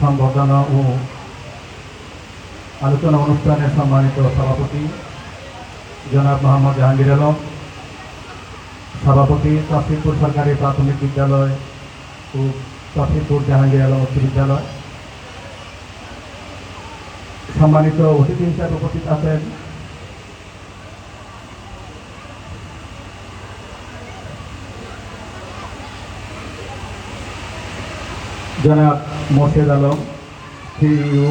সংবর্ধনা ও আলোচনা অনুষ্ঠানের সম্মানিত সভাপতি জনাব মোহাম্মদ জাহাঙ্গীর আলম, সভাপতি তফসিলপুর সরকারি প্রাথমিক বিদ্যালয় ও তফসিলপুর জাহাঙ্গীর আলম উচ্চ বিদ্যালয়, সম্মানিত অতিথি হিসেবে উপস্থিত আছেন জনাব Morshed Alam, C U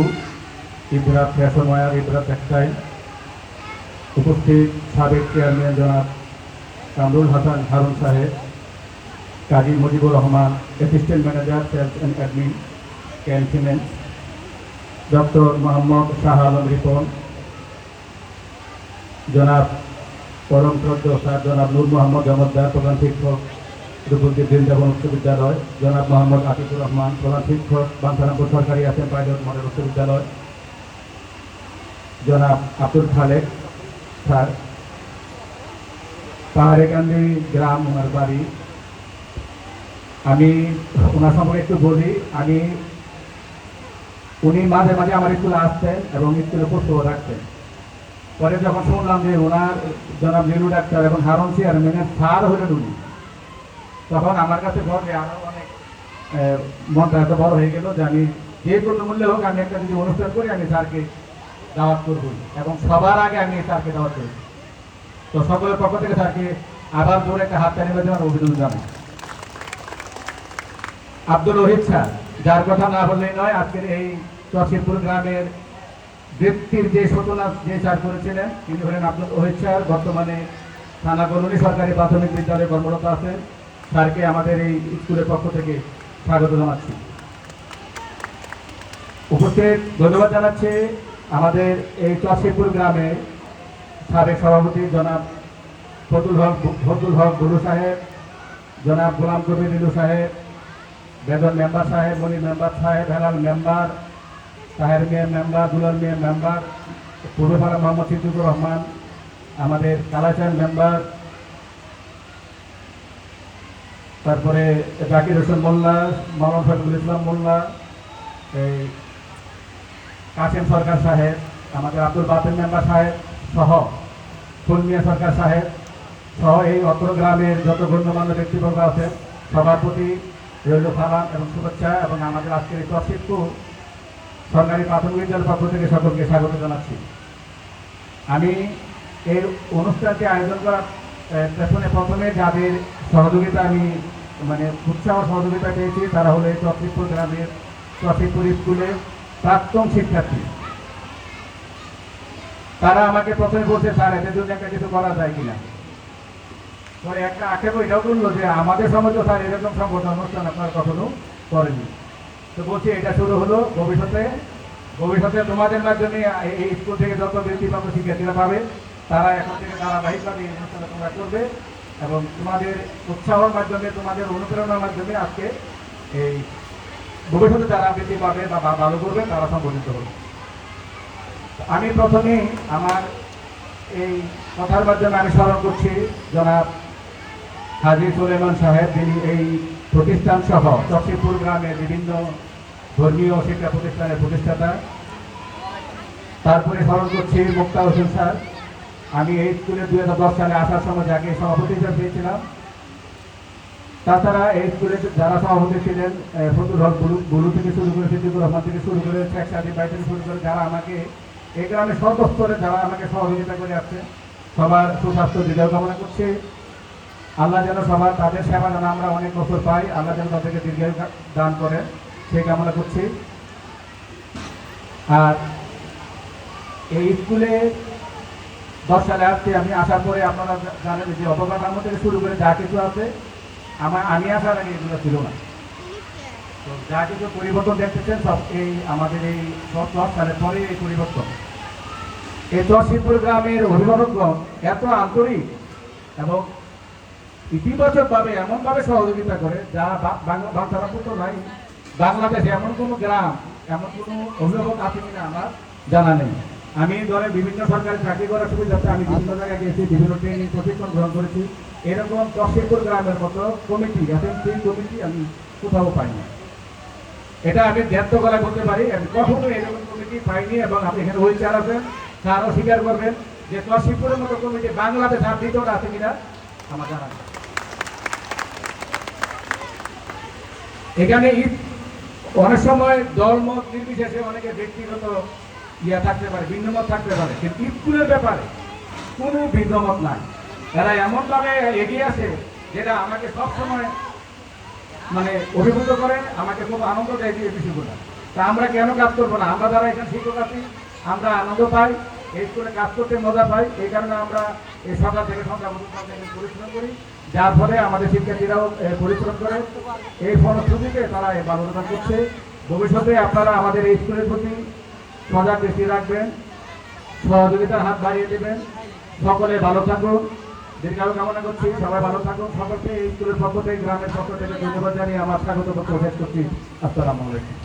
Ibrat fashion wear, Ibrat textile, উপস্থিত সাবেক চেয়ারম্যান জনাব Kamrul Hasan Harun Saheb, Kazi Mujibur Rahman, assistant manager sales and admin, can cement, doctor Mohammad Shah Alam Ripon, জনাব পরম শ্রদ্ধ স্যার জনাব নূর মোহাম্মদ জমদ্দার, প্রধান শিক্ষক রূপদ্বীপ বৃন্দাবন উচ্চ বিদ্যালয়, জনাব মোহাম্মদ আতিকুর রহমান, প্রধান শিক্ষক বাঞ্ছারামপুর সরকারি আছেন পাইলট মডেল উচ্চ বিদ্যালয়, জনাব আব্দুল খালেক স্যার, পাহাড়েকান্দি গ্রাম ওনার বাড়ি। আমি ওনার সম্পর্কে একটু বলি। উনি মাঝে মাঝে আমার স্কুলে আসতেন এবং স্কুলে পড়তেও রাখতেন। পরে যখন শুনলাম যে ওনার জনাব নীলু ডাক্তার এবং হারুন চেয়ারম্যানের স্যার হলেন উনি, তখন আমার কাছে ঘরে আরও অনেক মনটা এত বড় হয়ে গেল যে আমি যে কোনো মূল্যে হোক আমি একটা যদি অনুষ্ঠান করি আমি স্যারকে দাওয়াত করবো এবং সবার আগে আমি স্যারকে দাওয়াত করি। তো সকলের পক্ষ থেকে স্যারকে আবার জোরে একটা হাত তালি বাজে আমার অভিনন্দন জানাই। আব্দুল ওহিদ স্যার, যার কথা না বললেই নয়, আজকের এই তফসিলপুর গ্রামের বৃত্তির যে সূচনা যে স্যার করেছিলেন তিনি হলেন আব্দুল ওহিদ স্যার। বর্তমানে থানা কলোনি সরকারি প্রাথমিক বিদ্যালয়ে কর্মরত আছেন। স্যারকে আমাদের এই স্কুলের পক্ষ থেকে স্বাগত জানাচ্ছি। উপস্থিত ধন্যবাদ জানাচ্ছি আমাদের এই তফসিলপুর গ্রামে সাবেক সভাপতি জনাব ফজলুল হক গুরু সাহেব, জনাব গোলাম কবির নীলু সাহেব, বেদন মেম্বার সাহেব, মনির মেম্বার সাহেব, হেলাল মেম্বার, তাহের মিয়া মেম্বার, দুলাল মিয়া মেম্বার, পূর্বপাড়া মোহাম্মদ সিদ্দিকুর রহমান, আমাদের কালাচান মেম্বার, তারপরে জাকির হোসেন মোল্লা, মাওলানা ফজলুল ইসলাম মোল্লা, এই কাসেম সরকার সাহেব, আমাদের আব্দুল বাতেন মেম্বার সাহেব সহ, ফুলমিয়া সরকার সাহেব সহ এই অত্র গ্রামের যত গণ্যমান্য ব্যক্তিবর্গ আছেন সবার প্রতি রইল সালাম এবং শুভেচ্ছা এবং আমাদের আজকের এই তফসিলপুর সরকারি প্রাথমিক বিদ্যালয়ের পক্ষ থেকে সকলকে স্বাগত জানাচ্ছি। আমি এই অনুষ্ঠানটি আয়োজন করার পেছনে প্রথমে যাদের সহযোগিতা আমি উৎসাহ সহযোগিতা পেয়েছি তারা হলো এই তফসিলপুর গ্রামের তফসিলপুর স্কুলের প্রাক্তন শিক্ষার্থী। তারা আমাকে প্রথমে বলছে, স্যার এদের জন্য একটা কিছু করা যায় কিনা। পরে একটা আক্ষেপ এটাও করলো যে আমাদের সময় তো স্যার এরকম সংগঠন অনুষ্ঠান আপনার কখনো করেনি। তো বলছি এটা শুরু হলো, ভবিষ্যতে তোমাদের মাধ্যমে এই স্কুল থেকে যত ব্যক্তিগত শিক্ষার্থীরা পাবে তারা এখন থেকে ধারাবাহিকভাবে এই অনুষ্ঠানে তোমরা করবে এবং তোমাদের উৎসাহের মাধ্যমে তোমাদের অনুপ্রেরণার মাধ্যমে আজকে এই ভবিষ্যতে যারা বৃদ্ধি পাবে বা ভালো করবে তারা সংগঠিত হবে। আমি প্রথমেই আমার এই কথার মাধ্যমে আমি স্মরণ করছি জনাব হাজী সুলেমান সাহেব, যিনি এই প্রতিষ্ঠান সহ তফসিলপুর গ্রামের বিভিন্ন ধর্মীয় শিক্ষা প্রতিষ্ঠানের প্রতিষ্ঠাতা। তারপরে স্মরণ করছি মুক্তা হোসেন স্যার। আমি এই স্কুলে 2010 সালে আসার সময় যাকে সভাপতি হিসেবে পেয়েছিলাম। তাছাড়া এই স্কুলে যারা সভাপতি ছিলেন ফজলুল হক বুলু থেকে শুরু করে, সিদ্দিকুর রহমান থেকে শুরু করে, শেখ সাদিক ভাই থেকে শুরু করে, যারা আমাকে এই গ্রামের সর্বস্তরে যারা আমাকে সহযোগিতা করে আসছে সবার সুস্বাস্থ্য দীর্ঘ কামনা করছি। আল্লাহ যেন সবার তাদের সেবা যেন আমরা অনেক বছর পাই, আল্লাহ যেন তাদেরকে দীর্ঘ দান করেন সেই কামনা করছি। আর এই স্কুলে 10 সালে আসছি। আমি আসার পরে আপনারা জানেন যে অবকাঠামো থেকে শুরু করে যা কিছু আছে আমি আসার আগে এগুলো ছিল না। তো যা কিছু পরিবর্তন দেখতেছেন সব এই আমাদের এই 10 সালের পরে এই পরিবর্তন। এই তফসিলপুর গ্রামের অভিভাবকগণ এত আন্তরিক এবং ইতিবাচকভাবে এমনভাবে সহযোগিতা করে যা বাঞ্ছারামপুর তো নাই, বাংলাদেশে এমন কোনো গ্রাম এমন কোনো অভিভাবক আছে কিনা আমার জানা নেই। আমি ধরে বিভিন্ন সরকারি চাকরি করার সুবিধাতে আমি বিভিন্ন জায়গায় গিয়েছি, বিভিন্ন ট্রেনিং প্রশিক্ষণ গ্রহণ করেছি। এরকম তফসিলপুর গ্রামের মতো কমিটি, এসএমসি কমিটি আমি কোথাও পাই না। এটা আমি ব্যর্থ গলায় বলতে পারি, আমি কখনো এরকম কমিটি পাইনি। এবং আপনি এখানে হুইল চেয়ার আছেন, তারও স্বীকার করবেন যে তসিপুরের মতো কমিটি বাংলাদেশ আর দ্বিতীয়টা আছে কিনা আমার জানা নেই। এখানে অনেক সময় দলমত নির্বিশেষে অনেকে ব্যক্তিগত থাকতে পারে, ভিন্নমত থাকতে পারে, কিন্তু স্কুলের ব্যাপারে কোনো ভিন্নমত নাই। এরা এমনভাবে এগিয়ে আছে যেটা আমাকে সবসময় মানে অভিভূত করে, আমাকে খুব আনন্দ দেয় এই বিষয়গুলো। তা আমরা কেন কাজ করবো না? আমরা যারা এখানে শিক্ষক আছি আমরা আনন্দ পাই, এই স্কুলে কাজ করতে মজা পাই। এই কারণে আমরা এই সকাল থেকে সন্ধ্যা পর্যন্ত পরিশ্রম করি, যার ফলে আমাদের শিক্ষার্থীরাও পরিশ্রম করে। এই ফলশ্রুতিতে তারা এই বাধ্যতা করছে। ভবিষ্যতে আপনারা আমাদের এই স্কুলের প্রতি সজাগ দৃষ্টি রাখবেন, সহযোগিতার হাত বাড়িয়ে দেবেন। সকলে ভালো থাকুন, দীর্ঘায়ু কামনা করছি। সবাই ভালো থাকুন। সকলকে এই স্কুলের পক্ষ থেকে, গ্রামের পক্ষ থেকে ধন্যবাদ জানিয়ে আমার স্বাগত বক্তব্য শেষ করছি। আসসালামু আলাইকুম।